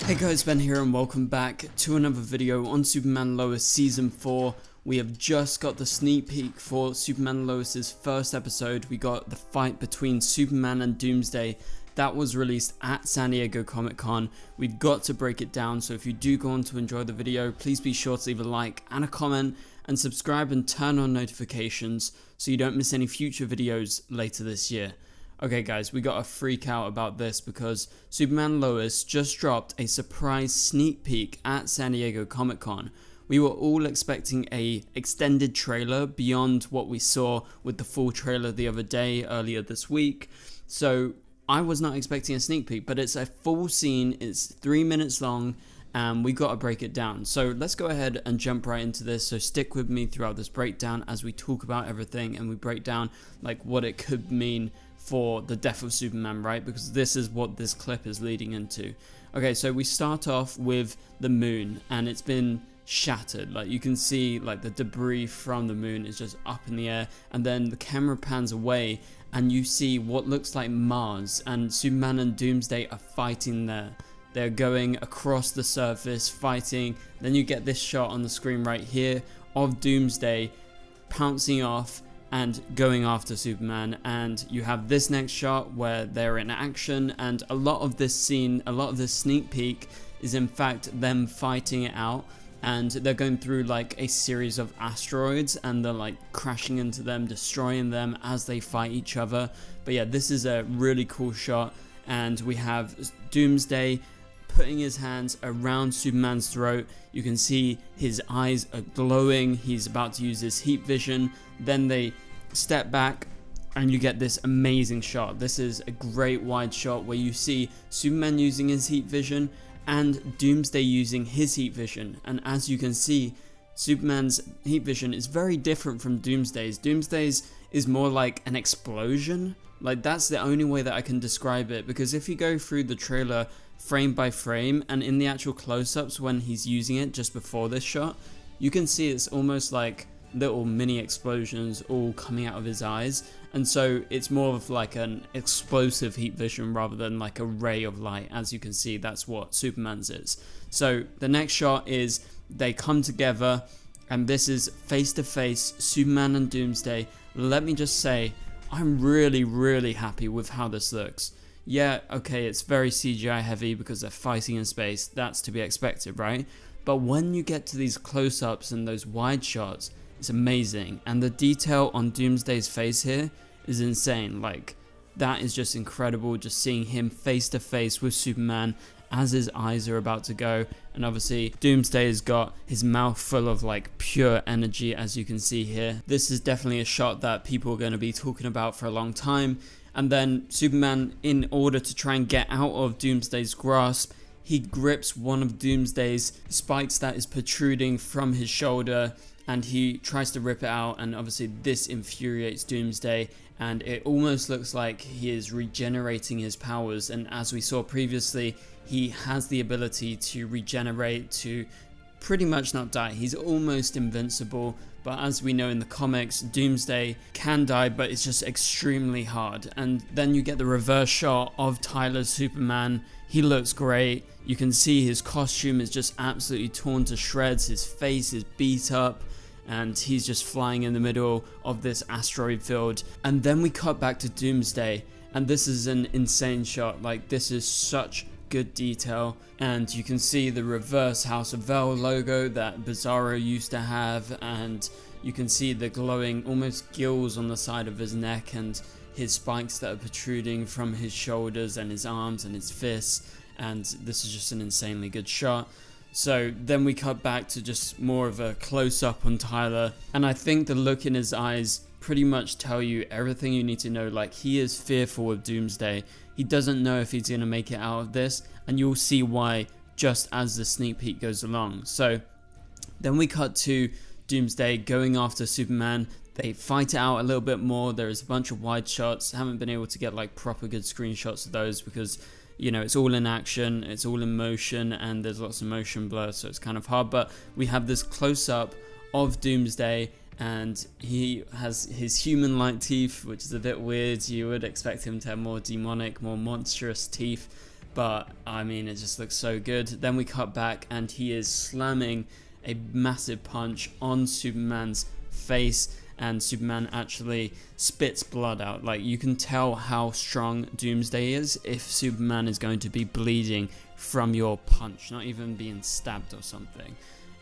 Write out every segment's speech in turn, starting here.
Hey guys, Ben here and welcome back to another video on Superman Lois Season 4. We have just got the sneak peek for Superman Lois's first episode. We got the fight between Superman and Doomsday. That was released at San Diego Comic-Con. We've got to break it down, so if you do go on to enjoy the video, please be sure to leave a like and a comment and subscribe and turn on notifications so you don't miss any future videos later this year. Okay guys, we got to freak out about this because Superman Lois just dropped a surprise sneak peek at San Diego Comic-Con. We were all expecting a extended trailer beyond what we saw with the full trailer the other day, earlier this week. So I was not expecting a sneak peek, but it's a full scene, it's 3 minutes long, and we got to break it down. So let's go ahead and jump right into this. So stick with me throughout this breakdown as we talk about everything and we break down like what it could mean for the death of Superman, right? Because this is what this clip is leading into. Okay, so we start off with the moon and it's been shattered. Like you can see like the debris from the moon is just up in the air, and then the camera pans away and you see what looks like Mars, and Superman and Doomsday are fighting there. They're going across the surface fighting. Then you get this shot on the screen right here of Doomsday pouncing off and going after Superman, and you have this next shot where they're in action, and a lot of this scene, a lot of this sneak peek is in fact them fighting it out, and they're going through like a series of asteroids and they're like crashing into them, destroying them as they fight each other. But yeah, this is a really cool shot, and we have Doomsday putting his hands around Superman's throat. You can see his eyes are glowing. He's about to use his heat vision. Then they step back and you get this amazing shot. This is a great wide shot where you see Superman using his heat vision and Doomsday using his heat vision. And as you can see, Superman's heat vision is very different from Doomsday's. Doomsday's is more like an explosion. Like that's the only way that I can describe it, because if you go through the trailer frame by frame and in the actual close-ups when he's using it just before this shot, you can see it's almost like little mini explosions all coming out of his eyes, and so it's more of like an explosive heat vision rather than like a ray of light. As you can see, that's what Superman's is. So the next shot is they come together, and this is face to face Superman and Doomsday. Let me just say, I'm really happy with how this looks. Yeah, okay, it's very CGI heavy because they're fighting in space. That's to be expected, right? But when you get to these close-ups and those wide shots, it's amazing. And the detail on Doomsday's face here is insane. Like, that is just incredible, just seeing him face to face with Superman as his eyes are about to go. And obviously Doomsday has got his mouth full of like pure energy, as you can see here. This is definitely a shot that people are going to be talking about for a long time. And then Superman, in order to try and get out of Doomsday's grasp, he grips one of Doomsday's spikes that is protruding from his shoulder, and he tries to rip it out, and obviously this infuriates Doomsday, and it almost looks like he is regenerating his powers. And as we saw previously, he has the ability to regenerate, to pretty much not die. He's almost invincible, but as we know in the comics, Doomsday can die, but it's just extremely hard. And then you get the reverse shot of Tyler's Superman. He looks great. You can see his costume is just absolutely torn to shreds. His face is beat up, and he's just flying in the middle of this asteroid field. And then we cut back to Doomsday, and this is an insane shot. Like, this is such good detail, and you can see the reverse House of Vel logo that Bizarro used to have, and you can see the glowing almost gills on the side of his neck, and his spikes that are protruding from his shoulders and his arms and his fists. And this is just an insanely good shot. So then we cut back to just more of a close-up on Tyler, and I think the look in his eyes pretty much tell you everything you need to know. Like, he is fearful of Doomsday. He doesn't know if he's going to make it out of this, and you'll see why just as the sneak peek goes along. So then we cut to Doomsday going after Superman. They fight it out a little bit more. There is a bunch of wide shots. I haven't been able to get like proper good screenshots of those because, you know, it's all in action, it's all in motion, and there's lots of motion blur, so it's kind of hard. But we have this close-up of Doomsday, and he has his human-like teeth, which is a bit weird. You would expect him to have more demonic, more monstrous teeth, but I mean, it just looks so good. Then we cut back and he is slamming a massive punch on Superman's face, and Superman actually spits blood out. Like, you can tell how strong Doomsday is if Superman is going to be bleeding from your punch, not even being stabbed or something.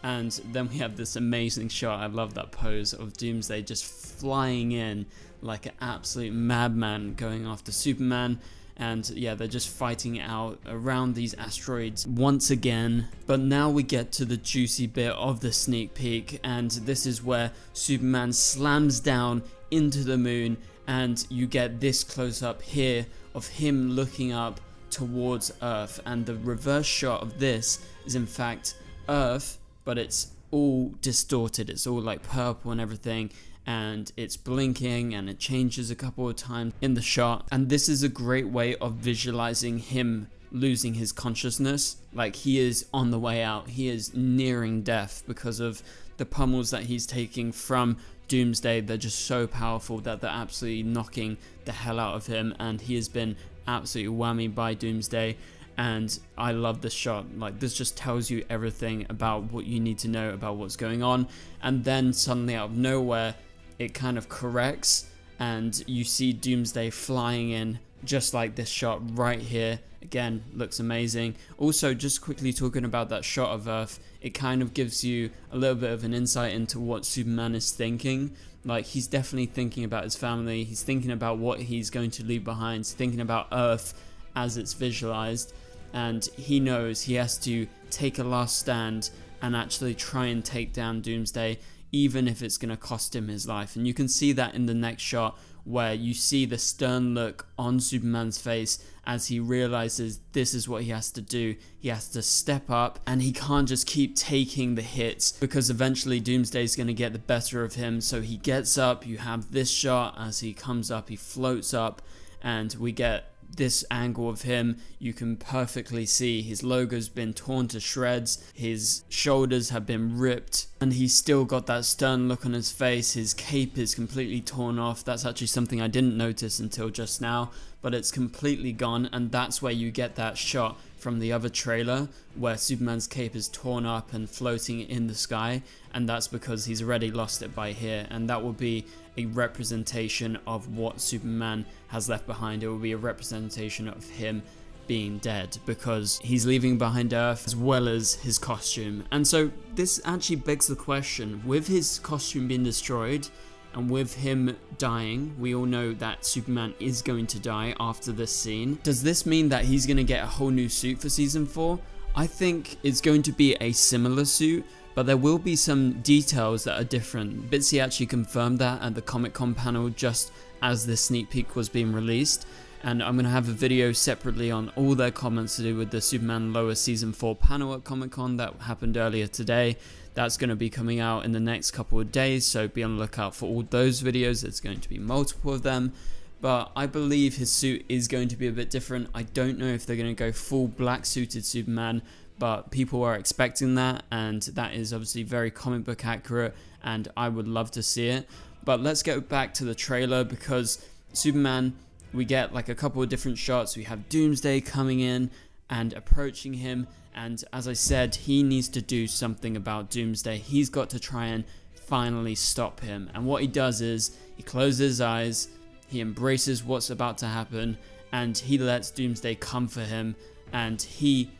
And then we have this amazing shot, I love that pose, of Doomsday just flying in like an absolute madman going after Superman. And yeah, they're just fighting it out around these asteroids once again. But now we get to the juicy bit of the sneak peek, and this is where Superman slams down into the moon, and you get this close up here of him looking up towards Earth. And the reverse shot of this is in fact Earth, but it's all distorted, it's all like purple and everything, and it's blinking and it changes a couple of times in the shot. And this is a great way of visualizing him losing his consciousness. Like, he is on the way out, he is nearing death because of the pummels that he's taking from Doomsday. They're just so powerful that they're absolutely knocking the hell out of him, and he has been absolutely whammied by Doomsday. And I love this shot. Like, this just tells you everything about what you need to know about what's going on. And then suddenly out of nowhere, it kind of corrects and you see Doomsday flying in, just like this shot right here. Again, looks amazing. Also, just quickly talking about that shot of Earth, it kind of gives you a little bit of an insight into what Superman is thinking. Like, he's definitely thinking about his family, he's thinking about what he's going to leave behind, he's thinking about Earth as it's visualized, and he knows he has to take a last stand and actually try and take down Doomsday, even if it's going to cost him his life. And you can see that in the next shot, where you see the stern look on Superman's face as he realizes this is what he has to do. He has to step up, and he can't just keep taking the hits, because eventually Doomsday's going to get the better of him. So he gets up, you have this shot as he comes up, he floats up, and we get this angle of him. You can perfectly see his logo's been torn to shreds, his shoulders have been ripped, and he's still got that stern look on his face. His cape is completely torn off. That's actually something I didn't notice until just now, but it's completely gone. And that's where you get that shot from the other trailer where Superman's cape is torn up and floating in the sky, and that's because he's already lost it by here. And that will be a representation of what Superman has left behind. It will be a representation of him being dead, because he's leaving behind Earth as well as his costume. And so this actually begs the question, with his costume being destroyed and with him dying, we all know that Superman is going to die after this scene. Does this mean that he's going to get a whole new suit for season 4? I think it's going to be a similar suit, but there will be some details that are different. Bitsy actually confirmed that at the Comic-Con panel just as this sneak peek was being released, and I'm going to have a video separately on all their comments to do with the Superman Lois Season 4 panel at Comic-Con that happened earlier today. That's going to be coming out in the next couple of days, so be on the lookout for all those videos. It's going to be multiple of them, but I believe his suit is going to be a bit different. I don't know if they're going to go full black suited Superman, but people are expecting that, and that is obviously very comic book accurate, and I would love to see it. But let's get back to the trailer, because Superman, we get like a couple of different shots. We have Doomsday coming in and approaching him, and as I said, he needs to do something about Doomsday. He's got to try and finally stop him, and what he does is he closes his eyes, he embraces what's about to happen, and he lets Doomsday come for him, and he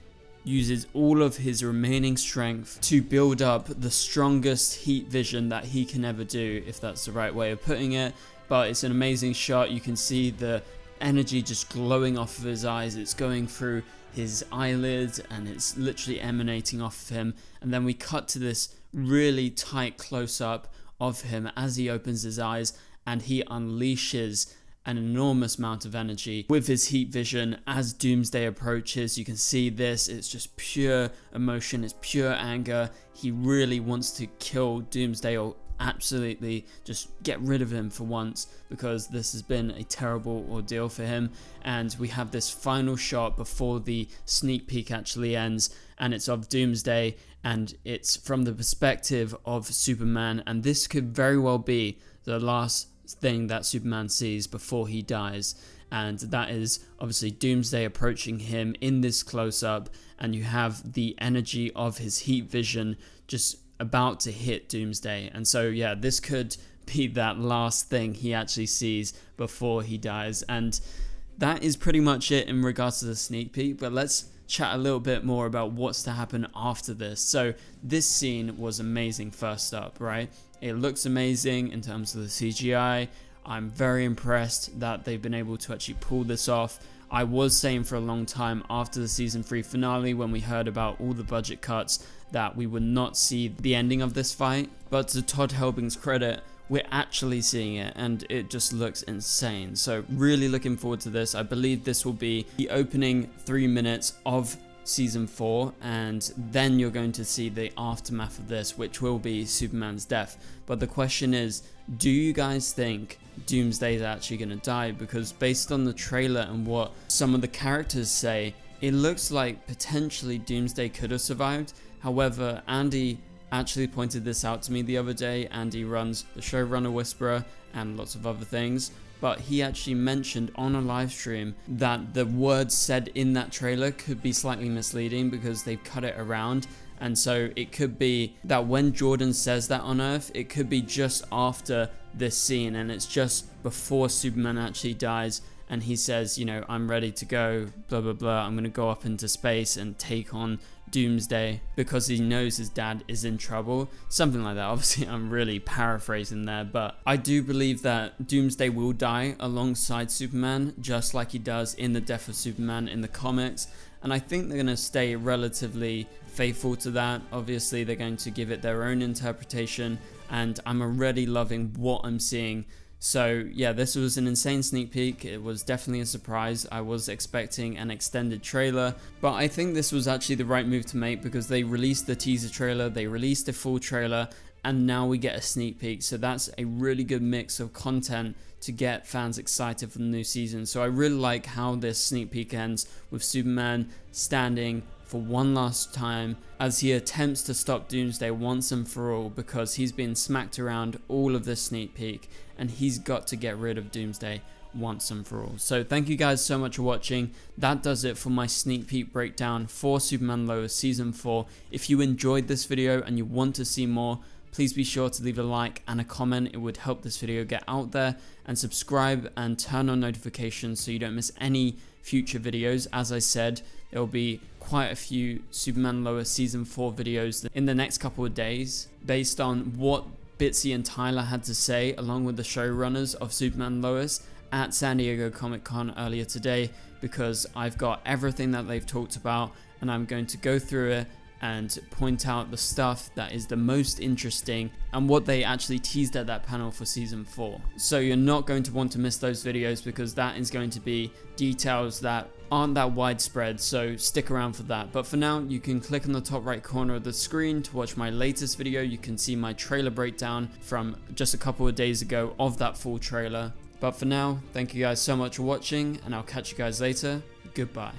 uses all of his remaining strength to build up the strongest heat vision that he can ever do, if that's the right way of putting it. But it's an amazing shot. You can see the energy just glowing off of his eyes. It's going through his eyelids and it's literally emanating off of him. And then we cut to this really tight close-up of him as he opens his eyes, and he unleashes an enormous amount of energy with his heat vision as Doomsday approaches. You can see this, it's just pure emotion, it's pure anger. He really wants to kill Doomsday, or absolutely just get rid of him for once, because this has been a terrible ordeal for him. And we have this final shot before the sneak peek actually ends, and it's of Doomsday, and it's from the perspective of Superman, and this could very well be the last thing that Superman sees before he dies. and that is obviously Doomsday approaching him in this close-up, and you have the energy of his heat vision just about to hit Doomsday. And so yeah, this could be that last thing he actually sees before he dies. And that is pretty much it in regards to the sneak peek, but let's chat a little bit more about what's to happen after this. So this scene was amazing first up, right? It looks amazing in terms of the CGI. I'm very impressed that they've been able to actually pull this off. I was saying for a long time after the season 3 finale, when we heard about all the budget cuts, that we would not see the ending of this fight, but to Todd Helbing's credit, we're actually seeing it, and it just looks insane. So really looking forward to this. I believe this will be the opening 3 minutes of season 4, and then you're going to see the aftermath of this, which will be Superman's death. But the question is, do you guys think Doomsday is actually going to die? Because based on the trailer and what some of the characters say, it looks like potentially Doomsday could have survived. However, Andy actually pointed this out to me the other day. Andy runs the Showrunner Whisperer and lots of other things, but he actually mentioned on a live stream that the words said in that trailer could be slightly misleading because they've cut it around. And so it could be that when Jordan says that on Earth, it could be just after this scene, and it's just before Superman actually dies, and he says, you know, I'm ready to go, blah blah blah, I'm gonna go up into space and take on Doomsday, because he knows his dad is in trouble, something like that. Obviously I'm really paraphrasing there, but I do believe that Doomsday will die alongside Superman, just like he does in the Death of Superman in the comics, and I think they're going to stay relatively faithful to that. Obviously they're going to give it their own interpretation, and I'm already loving what I'm seeing. So yeah, this was an insane sneak peek. It was definitely a surprise. I was expecting an extended trailer, but I think this was actually the right move to make, because they released the teaser trailer, they released a full trailer, and now we get a sneak peek. So that's a really good mix of content to get fans excited for the new season. So I really like how this sneak peek ends with Superman standing for one last time as he attempts to stop Doomsday once and for all, because he's been smacked around all of this sneak peek and he's got to get rid of Doomsday once and for all. So thank you guys so much for watching. That does it for my sneak peek breakdown for Superman Lois season 4. If you enjoyed this video and you want to see more, please be sure to leave a like and a comment. It would help this video get out there, and subscribe and turn on notifications so you don't miss any future videos. As I said, there will be quite a few Superman Lois season 4 videos in the next couple of days based on what Bitsy and Tyler had to say along with the showrunners of Superman Lois at San Diego Comic-Con earlier today, because I've got everything that they've talked about and I'm going to go through it and point out the stuff that is the most interesting and what they actually teased at that panel for season 4. So you're not going to want to miss those videos, because that is going to be details that aren't that widespread, so stick around for that. But for now, you can click on the top right corner of the screen to watch my latest video. You can see my trailer breakdown from just a couple of days ago of that full trailer. But for now, thank you guys so much for watching, and I'll catch you guys later. Goodbye.